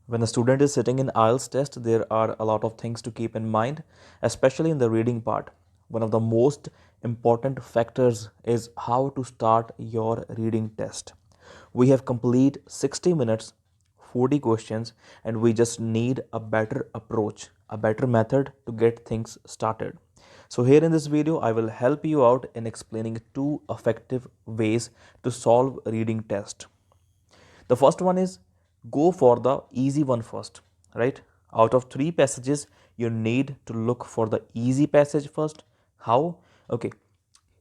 When a student is sitting in IELTS test, there are a lot of things to keep in mind, especially in the reading part. One of the most important factors is how to start your reading test. We have complete 60 minutes, 40 questions, and we just need a better approach, a better method to get things started. So here in this video, I will help you out in explaining two effective ways to solve reading test. The first one is go for the easy one first, right? Out of three passages, you need to look for the easy passage first. How? Okay.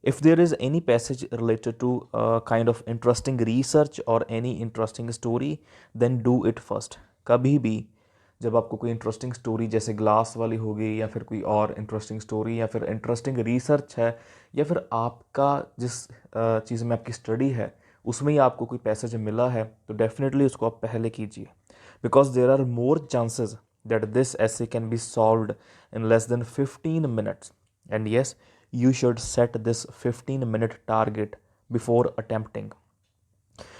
If there is any passage related to kind of interesting research or any interesting story, then do it first. कभी भी जब आपको कोई interesting story जैसे glass वाली होगी या फिर कोई और इंटरेस्टिंग स्टोरी या फिर इंटरेस्टिंग रिसर्च है या फिर आपका जिस चीज़ में आपकी स्टडी है उसमें ही आपको कोई पैसेज मिला है तो डेफिनेटली उसको आप पहले कीजिए because there are more chances that this essay can be solved in less than 15 minutes. And yes, you should set this 15-minute target before attempting.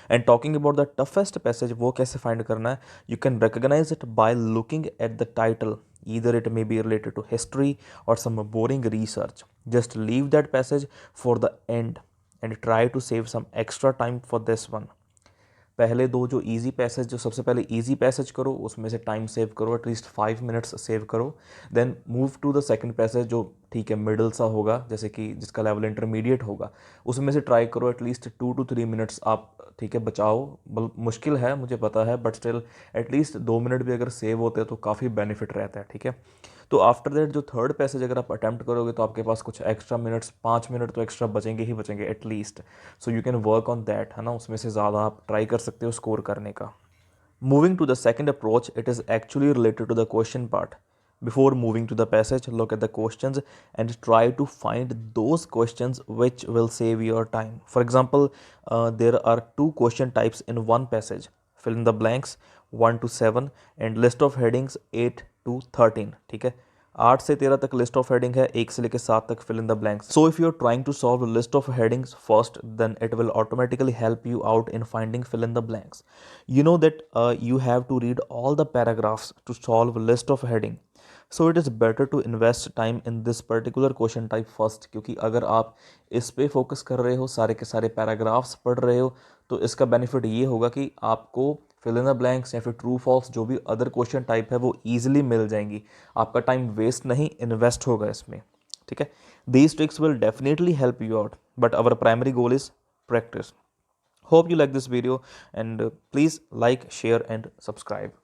And talking about the toughest passage, वो कैसे find करना है? You can recognize it by looking at the title. Either it may be related to history or some boring research. Just leave that passage for the end and try to save some extra time for this one. पहले दो जो easy passage जो सबसे पहले easy passage करो उसमें से time save करो एटलीस्ट 5 मिनट्स सेव करो then move to the second passage जो ठीक है मिडल सा होगा जैसे कि जिसका लेवल इंटरमीडिएट होगा उसमें से ट्राई करो एटलीस्ट 2 to 3 मिनट्स आप ठीक है बचाओ मुश्किल है मुझे पता है बट स्टिल एटलीस्ट 2 मिनट भी अगर सेव होते हैं तो काफ़ी बेनिफिट रहता है ठीक है तो आफ्टर दैट जो थर्ड पैसेज अगर आप अटैम्प्ट करोगे तो आपके पास कुछ एक्स्ट्रा मिनट्स 5 मिनट तो एक्स्ट्रा बचेंगे ही बचेंगे at least so you can work on that है ना उसमें से ज़्यादा आप ट्राई कर सकते हो स्कोर करने का moving to the second approach it is actually related to the question part before moving to the passage look at the questions and try to find those questions which will save your time for example there are two question types in one passage fill in the blanks 1 to 7 and list of headings 8 to 13 ठीक है 8 से 13 तक list of heading है 1 से लेकर 7 तक fill in the blanks so if you are trying to solve list of headings first then it will automatically help you out in finding fill in the blanks you know that you have to read all the paragraphs to solve list of heading so it is better to invest time in this particular question type first क्योंकि अगर आप इस पे focus कर रहे हो सारे के सारे पैराग्राफ्स पढ़ रहे हो तो इसका बेनिफिट ये होगा कि आपको फिल इन द ब्लैंक्स या फिर ट्रू फॉल्स जो भी अदर क्वेश्चन टाइप है वो ईजिली मिल जाएंगी आपका टाइम वेस्ट नहीं इन्वेस्ट होगा इसमें ठीक है these tricks will definitely help you out but our primary goal is practice. Hope you like this video and please like, share and subscribe.